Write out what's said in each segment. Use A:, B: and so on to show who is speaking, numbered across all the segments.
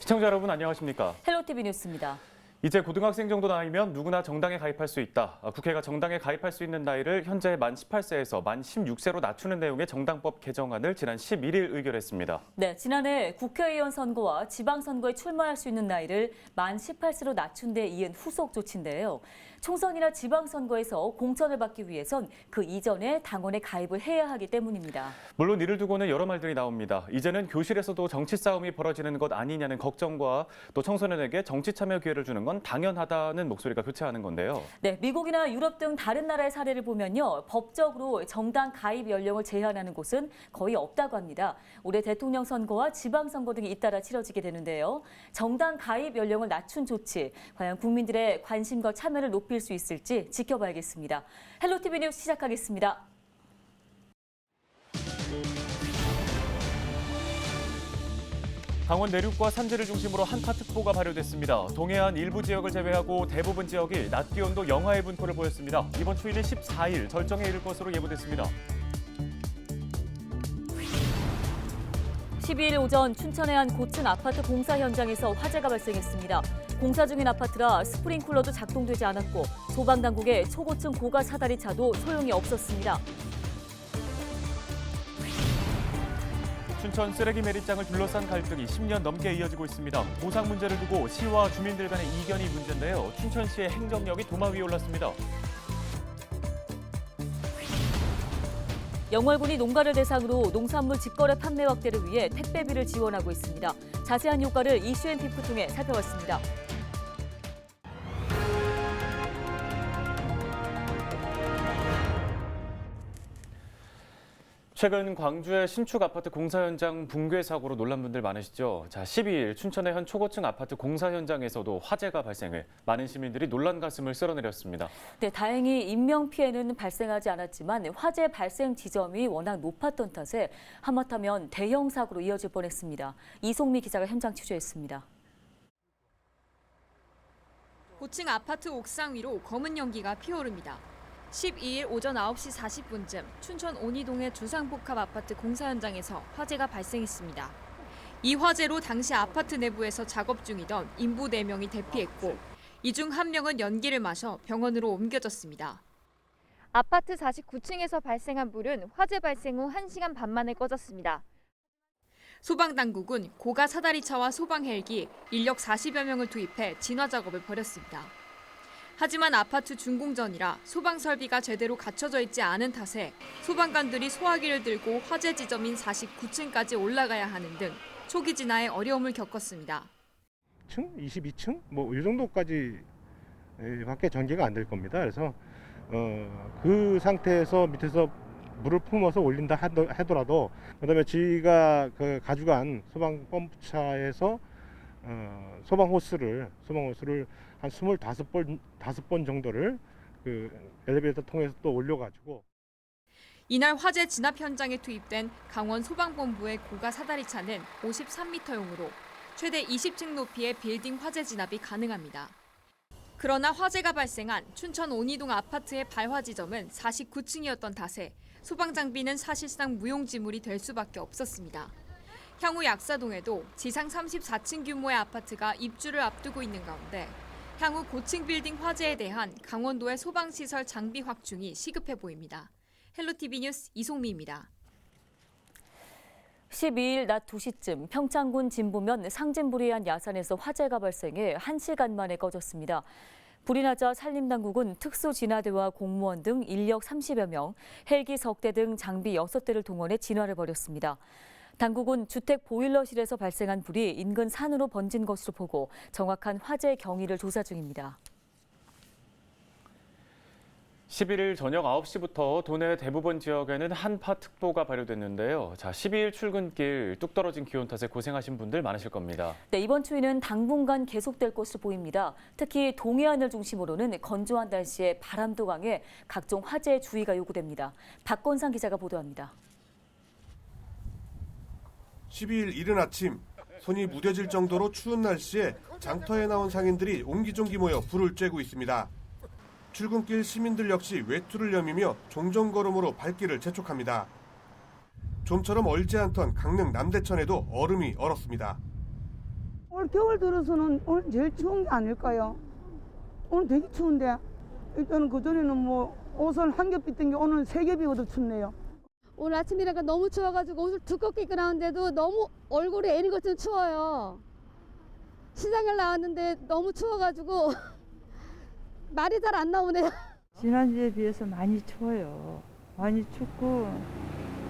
A: 시청자 여러분 안녕하십니까?
B: 헬로티비 뉴스입니다.
A: 이제 고등학생 정도 나이면 누구나 정당에 가입할 수 있다. 국회가 정당에 가입할 수 있는 나이를 현재 만 18세에서 만 16세로 낮추는 내용의 정당법 개정안을 지난 11일 의결했습니다.
B: 네, 지난해 국회의원 선거와 지방선거에 출마할 수 있는 나이를 만 18세로 낮춘 데 이은 후속 조치인데요. 총선이나 지방선거에서 공천을 받기 위해선 그 이전에 당원에 가입을 해야 하기 때문입니다.
A: 물론 이를 두고는 여러 말들이 나옵니다. 이제는 교실에서도 정치 싸움이 벌어지는 것 아니냐는 걱정과 또 청소년에게 정치 참여 기회를 주는 건 당연하다는 목소리가 교차하는 건데요.
B: 네, 미국이나 유럽 등 다른 나라의 사례를 보면요. 법적으로 정당 가입 연령을 제한하는 곳은 거의 없다고 합니다. 올해 대통령 선거와 지방선거 등이 잇따라 치러지게 되는데요. 정당 가입 연령을 낮춘 조치, 과연 국민들의 관심과 참여를 높일 수 있을지 지켜봐야겠습니다. 헬로티비 뉴스 시작하겠습니다.
A: 강원 내륙과 산지를 중심으로 한파특보가 발효됐습니다. 동해안 일부 지역을 제외하고 대부분 지역이 낮 기온도 영하의 분포를 보였습니다. 이번 추위는 14일 절정에 이를 것으로 예보됐습니다.
B: 12일 오전 춘천의 한 고층 아파트 공사 현장에서 화재가 발생했습니다. 공사 중인 아파트라 스프링쿨러도 작동되지 않았고 소방당국의 초고층 고가 사다리 차도 소용이 없었습니다.
A: 춘천 쓰레기 매립장을 둘러싼 갈등이 10년 넘게 이어지고 있습니다. 보상 문제를 두고 시와 주민들 간의 이견이 문제인데요. 춘천시의 행정력이 도마 위에 올랐습니다.
B: 영월군이 농가를 대상으로 농산물 직거래 판매 확대를 위해 택배비를 지원하고 있습니다. 자세한 효과를 이슈앤피프 통해 살펴봤습니다.
A: 최근 광주의 신축 아파트 공사 현장 붕괴 사고로 놀란 분들 많으시죠? 12일 춘천의 한 초고층 아파트 공사 현장에서도 화재가 발생해 많은 시민들이 놀란 가슴을 쓸어내렸습니다.
B: 네, 다행히 인명 피해는 발생하지 않았지만 화재 발생 지점이 워낙 높았던 탓에 하마터면 대형 사고로 이어질 뻔했습니다. 이송미 기자가 현장 취재했습니다.
C: 고층 아파트 옥상 위로 검은 연기가 피어오릅니다. 12일 오전 9시 40분쯤 춘천 온이동의 주상복합 아파트 공사 현장에서 화재가 발생했습니다. 이 화재로 당시 아파트 내부에서 작업 중이던 인부 4명이 대피했고 이 중 1명은 연기를 마셔 병원으로 옮겨졌습니다.
D: 아파트 49층에서 발생한 불은 화재 발생 후 1시간 반 만에 꺼졌습니다.
C: 소방당국은 고가 사다리차와 소방 헬기 인력 40여 명을 투입해 진화 작업을 벌였습니다. 하지만 아파트 준공전이라 소방 설비가 제대로 갖춰져 있지 않은 탓에 소방관들이 소화기를 들고 화재 지점인 49층까지 올라가야 하는 등 초기 진화에 어려움을 겪었습니다.
E: 22층 이 정도까지 밖에 전기가 안 될 겁니다. 그래서 그 상태에서 밑에서 물을 품어서 올린다 하더라도 그다음에 저희가 가져간 소방 펌프차에서 소방 호스를 한 25번 정도를 엘리베이터 통해서 또 올려가지고.
C: 이날 화재 진압 현장에 투입된 강원 소방본부의 고가 사다리차는 53m용으로 최대 20층 높이의 빌딩 화재 진압이 가능합니다. 그러나 화재가 발생한 춘천 온이동 아파트의 발화 지점은 49층이었던 탓에 소방 장비는 사실상 무용지물이 될 수밖에 없었습니다. 향후 약사동에도 지상 34층 규모의 아파트가 입주를 앞두고 있는 가운데 향후 고층 빌딩 화재에 대한 강원도의 소방시설 장비 확충이 시급해 보입니다. 헬로티비 뉴스 이송미입니다.
B: 12일 낮 2시쯤 평창군 진부면 상진부리한 야산에서 화재가 발생해 1시간 만에 꺼졌습니다. 불이 나자 산림당국은 특수진화대와 공무원 등 인력 30여 명, 헬기 석 대 등 장비 6대를 동원해 진화를 벌였습니다. 당국은 주택 보일러실에서 발생한 불이 인근 산으로 번진 것으로 보고 정확한 화재 경위를 조사 중입니다.
A: 11일 저녁 9시부터 도내 대부분 지역에는 한파특보가 발효됐는데요. 12일 출근길 뚝 떨어진 기온 탓에 고생하신 분들 많으실 겁니다.
B: 네, 이번 추위는 당분간 계속될 것으로 보입니다. 특히 동해안을 중심으로는 건조한 날씨에 바람도 강해 각종 화재에 주의가 요구됩니다. 박건상 기자가 보도합니다.
F: 12일 이른 아침 손이 무뎌질 정도로 추운 날씨에 장터에 나온 상인들이 옹기종기 모여 불을 쬐고 있습니다. 출근길 시민들 역시 외투를 여미며 종종걸음으로 발길을 재촉합니다. 좀처럼 얼지 않던 강릉 남대천에도 얼음이 얼었습니다.
G: 오늘 겨울 들어서는 오늘 제일 추운 게 아닐까요? 오늘 되게 추운데 일단은 그전에는 뭐 옷을 한 겹 입던 게 오늘 세 겹 입어도 춥네요.
H: 오늘 아침이라가 너무 추워가지고 옷을 두껍게 입고 나왔는데도 너무 얼굴이 애는 것처럼 추워요. 시장을 나왔는데 너무 추워가지고 말이 잘 안 나오네요.
I: 지난주에 비해서 많이 추워요. 많이 춥고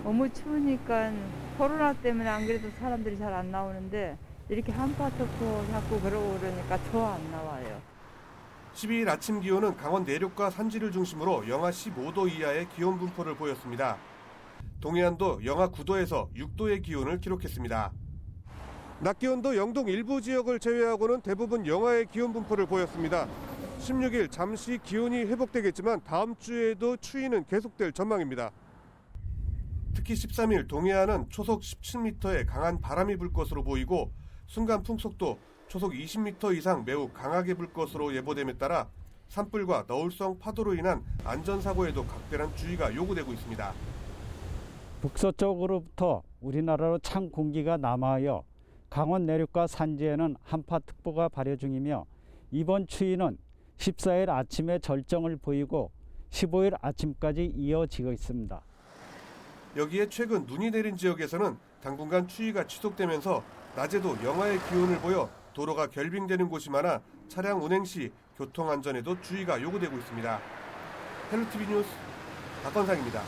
I: 너무 추우니까 코로나 때문에 안 그래도 사람들이 잘 안 나오는데 이렇게 한파특보 자꾸 그러고 그러니까 더 안 나와요.
F: 12일 아침 기온은 강원 내륙과 산지를 중심으로 영하 15도 이하의 기온 분포를 보였습니다. 동해안도 영하 9도에서 6도의 기온을 기록했습니다. 낮 기온도 영동 일부 지역을 제외하고는 대부분 영하의 기온 분포를 보였습니다. 16일 잠시 기온이 회복되겠지만 다음 주에도 추위는 계속될 전망입니다. 특히 13일 동해안은 초속 17m의 강한 바람이 불 것으로 보이고 순간 풍속도 초속 20m 이상 매우 강하게 불 것으로 예보됨에 따라 산불과 너울성 파도로 인한 안전사고에도 각별한 주의가 요구되고 있습니다.
J: 북서쪽으로부터 우리나라로 찬 공기가 남하여 강원 내륙과 산지에는 한파특보가 발효 중이며 이번 추위는 14일 아침에 절정을 보이고 15일 아침까지 이어지고 있습니다.
F: 여기에 최근 눈이 내린 지역에서는 당분간 추위가 지속되면서 낮에도 영하의 기온을 보여 도로가 결빙되는 곳이 많아 차량 운행 시 교통안전에도 주의가 요구되고 있습니다. 헬로티비 뉴스 박건상입니다.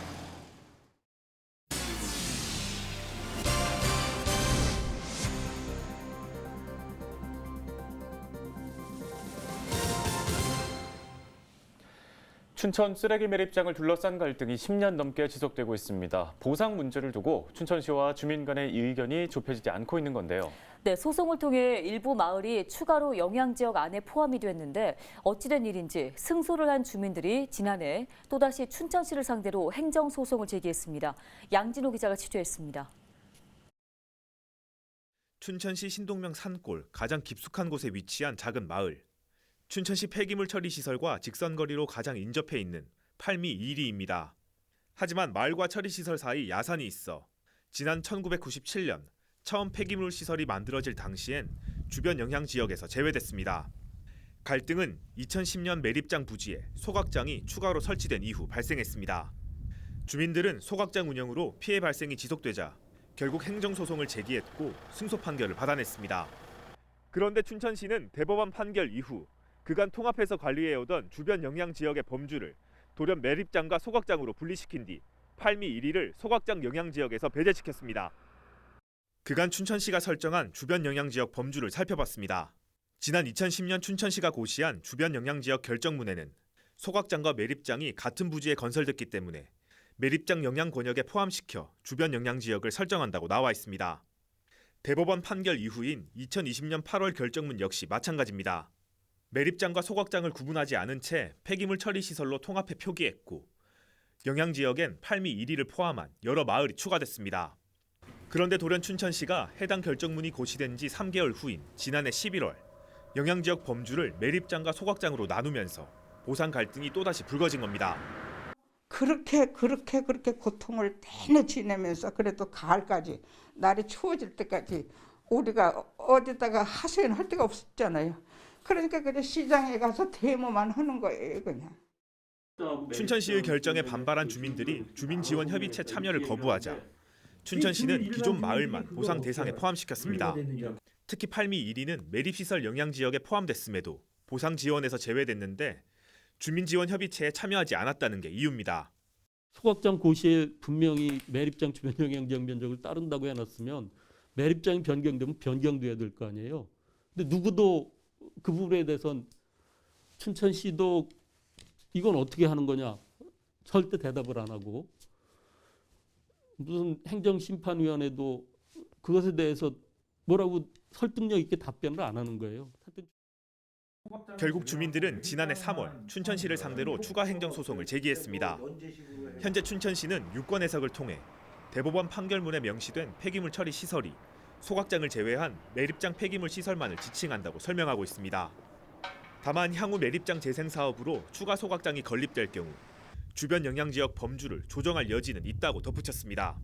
A: 춘천 쓰레기 매립장을 둘러싼 갈등이 10년 넘게 지속되고 있습니다. 보상 문제를 두고 춘천시와 주민 간의 의견이 좁혀지지 않고 있는 건데요.
B: 네, 소송을 통해 일부 마을이 추가로 영향지역 안에 포함이 됐는데 어찌된 일인지 승소를 한 주민들이 지난해 또다시 춘천시를 상대로 행정소송을 제기했습니다. 양진호 기자가 취재했습니다.
K: 춘천시 신동명 산골 가장 깊숙한 곳에 위치한 작은 마을. 춘천시 폐기물 처리 시설과 직선거리로 가장 인접해 있는 팔미 1리입니다. 하지만 마을과 처리 시설 사이 야산이 있어 지난 1997년 처음 폐기물 시설이 만들어질 당시엔 주변 영향 지역에서 제외됐습니다. 갈등은 2010년 매립장 부지에 소각장이 추가로 설치된 이후 발생했습니다. 주민들은 소각장 운영으로 피해 발생이 지속되자 결국 행정소송을 제기했고 승소 판결을 받아냈습니다. 그런데 춘천시는 대법원 판결 이후 그간 통합해서 관리해오던 주변 영향 지역의 범주를 돌연 매립장과 소각장으로 분리시킨 뒤 팔미 1리를 소각장 영향 지역에서 배제시켰습니다. 그간 춘천시가 설정한 주변 영향 지역 범주를 살펴봤습니다. 지난 2010년 춘천시가 고시한 주변 영향 지역 결정문에는 소각장과 매립장이 같은 부지에 건설됐기 때문에 매립장 영향 권역에 포함시켜 주변 영향 지역을 설정한다고 나와 있습니다. 대법원 판결 이후인 2020년 8월 결정문 역시 마찬가지입니다. 매립장과 소각장을 구분하지 않은 채 폐기물 처리 시설로 통합해 표기했고 영향 지역엔 팔미 1리를 포함한 여러 마을이 추가됐습니다. 그런데 돌연 춘천시가 해당 결정문이 고시된 지 3개월 후인 지난해 11월 영향 지역 범주를 매립장과 소각장으로 나누면서 보상 갈등이 또다시 불거진 겁니다.
L: 그렇게 고통을 내내 지내면서 그래도 가을까지 날이 추워질 때까지 우리가 어디다가 하소연할 데가 없었잖아요. 그러니까 그냥 시장에 가서 데모만 하는 거예요, 그냥.
K: 춘천시의 결정에 반발한 주민들이 주민지원협의체 참여를 거부하자 춘천시는 기존 마을만 보상 대상에 포함시켰습니다. 특히 팔미 1리는 매립시설 영향지역에 포함됐음에도 보상 지원에서 제외됐는데 주민지원협의체에 참여하지 않았다는 게 이유입니다.
M: 소각장 고시에 분명히 매립장 주변 영향지역 면적을 따른다고 해놨으면 매립장이 변경되면 변경돼야 될 거 아니에요. 근데 누구도 그 부분에 대해서는 춘천시도 이건 어떻게 하는 거냐 절대 대답을 안 하고 무슨 행정심판위원회도 그것에 대해서 뭐라고 설득력 있게 답변을 안 하는 거예요.
K: 결국 주민들은 지난해 3월 춘천시를 상대로 추가 행정소송을 제기했습니다. 현재 춘천시는 유권 해석을 통해 대법원 판결문에 명시된 폐기물 처리 시설이 소각장을 제외한 매립장 폐기물 시설만을 지칭한다고 설명하고 있습니다. 다만 향후 매립장 재생 사업으로 추가 소각장이 건립될 경우 주변 영향지역 범주를 조정할 여지는 있다고 덧붙였습니다.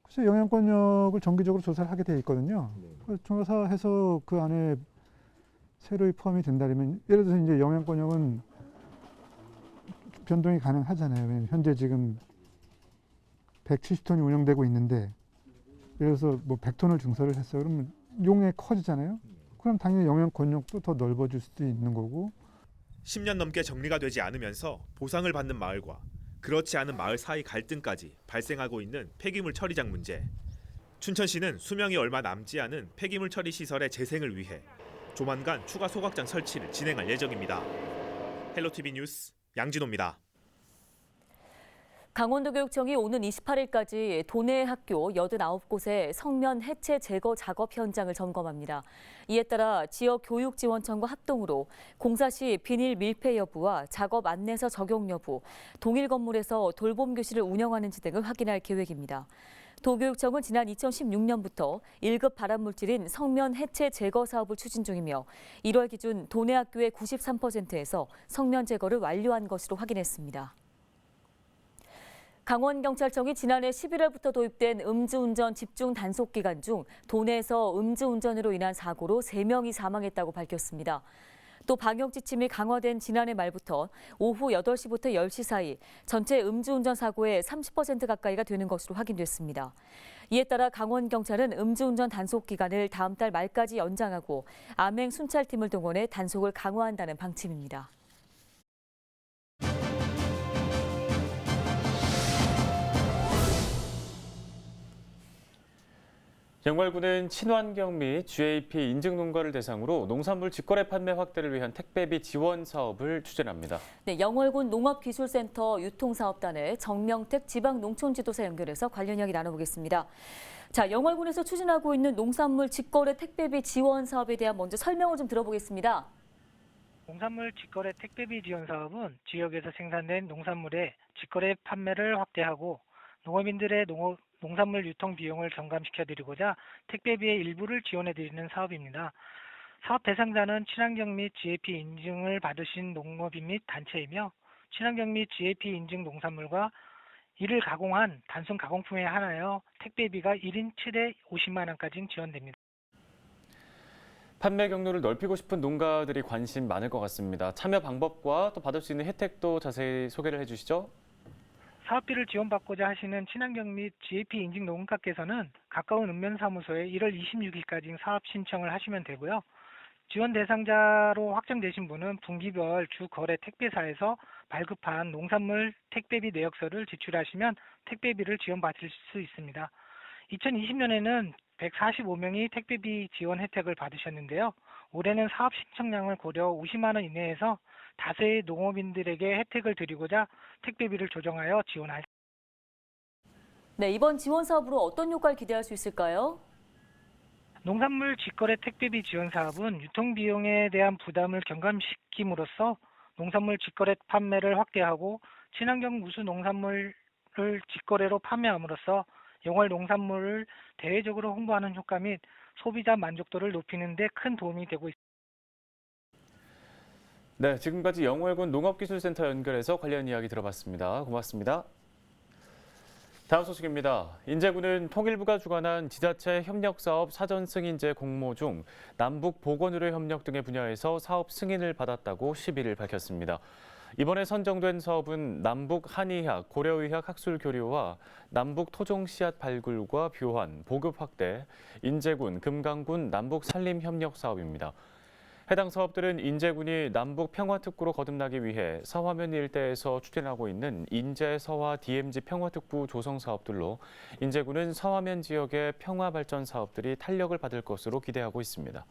N: 글쎄 영향권역을 정기적으로 조사를 하게 돼 있거든요. 조사해서 그 안에 새로이 포함이 된다면 예를 들어서 이제 영양권역은 변동이 가능하잖아요. 왜냐면 현재 지금 170톤이 운영되고 있는데 예를 들어서 뭐 100톤을 증설을 했어요. 그러면 용액 커지잖아요. 그럼 당연히 영양권역도 더 넓어질 수도 있는 거고.
K: 10년 넘게 정리가 되지 않으면서 보상을 받는 마을과 그렇지 않은 마을 사이 갈등까지 발생하고 있는 폐기물 처리장 문제. 춘천시는 수명이 얼마 남지 않은 폐기물 처리 시설의 재생을 위해 조만간 추가 소각장 설치를 진행할 예정입니다. 헬로티비 뉴스 양진호입니다.
B: 강원도교육청이 오는 28일까지 도내 학교 89곳의 성면 해체 제거 작업 현장을 점검합니다. 이에 따라 지역 교육지원청과 합동으로 공사 시 비닐 밀폐 여부와 작업 안내서 적용 여부, 동일 건물에서 돌봄 교실을 운영하는지 등을 확인할 계획입니다. 도교육청은 지난 2016년부터 1급 발암물질인 성면 해체 제거 사업을 추진 중이며 1월 기준 도내 학교의 93%에서 성면 제거를 완료한 것으로 확인했습니다. 강원경찰청이 지난해 11월부터 도입된 음주운전 집중 단속 기간 중 도내에서 음주운전으로 인한 사고로 3명이 사망했다고 밝혔습니다. 또 방역 지침이 강화된 지난해 말부터 오후 8시부터 10시 사이 전체 음주운전 사고의 30% 가까이가 되는 것으로 확인됐습니다. 이에 따라 강원경찰은 음주운전 단속 기간을 다음 달 말까지 연장하고 암행 순찰팀을 동원해 단속을 강화한다는 방침입니다.
A: 영월군은 친환경 및 GAP 인증 농가를 대상으로 농산물 직거래 판매 확대를 위한 택배비 지원 사업을 추진합니다.
B: 네, 영월군 농업기술센터 유통사업단의 정명택 지방농촌지도사 연결해서 관련 이야기 나눠보겠습니다. 자, 영월군에서 추진하고 있는 농산물 직거래 택배비 지원 사업에 대한 먼저 설명을 좀 들어보겠습니다.
O: 농산물 직거래 택배비 지원 사업은 지역에서 생산된 농산물의 직거래 판매를 확대하고 농업인들의 농산물 유통 비용을 경감시켜드리고자 택배비의 일부를 지원해드리는 사업입니다. 사업 대상자는 친환경 및 GAP 인증을 받으신 농업인 및 단체이며 친환경 및 GAP 인증 농산물과 이를 가공한 단순 가공품에 한하여 택배비가 1인 최대 50만 원까지 지원됩니다.
A: 판매 경로를 넓히고 싶은 농가들이 관심 많을 것 같습니다. 참여 방법과 또 받을 수 있는 혜택도 자세히 소개를 해주시죠.
O: 사업비를 지원받고자 하시는 친환경 및 GAP 인증 농가께서는 가까운 읍면사무소에 1월 26일까지 사업 신청을 하시면 되고요. 지원 대상자로 확정되신 분은 분기별 주 거래 택배사에서 발급한 농산물 택배비 내역서를 제출하시면 택배비를 지원받을 수 있습니다. 2020년에는 145명이 택배비 지원 혜택을 받으셨는데요. 올해는 사업 신청량을 고려 50만 원 이내에서 다수의 농업인들에게 혜택을 드리고자 택배비를 조정하여 지원할.
B: 네, 이번 지원 사업으로 어떤 효과를 기대할 수 있을까요?
O: 농산물 직거래 택배비 지원 사업은 유통비용에 대한 부담을 경감시킴으로써 농산물 직거래 판매를 확대하고 친환경 우수 농산물을 직거래로 판매함으로써 영월 농산물을 대외적으로 홍보하는 효과 및 소비자 만족도를 높이는 데 큰 도움이 되고 있습니다.
A: 네, 지금까지 영월군 농업기술센터 연결해서 관련 이야기 들어봤습니다. 고맙습니다. 다음 소식입니다. 인제군은 통일부가 주관한 지자체 협력사업 사전 승인제 공모 중 남북 보건의료 협력 등의 분야에서 사업 승인을 받았다고 10일 밝혔습니다. 이번에 선정된 사업은 남북 한의학, 고려의학 학술 교류와 남북 토종 씨앗 발굴과 교환, 보급 확대, 인제군, 금강군 남북 산림 협력 사업입니다. 해당 사업들은 인제군이 남북 평화특구로 거듭나기 위해 서화면 일대에서 추진하고 있는 인제 서화 DMZ 평화특구 조성 사업들로 인제군은 서화면 지역의 평화 발전 사업들이 탄력을 받을 것으로 기대하고 있습니다.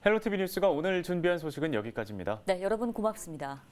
A: 헬로티비 뉴스가 오늘 준비한 소식은 여기까지입니다.
B: 네, 여러분 고맙습니다.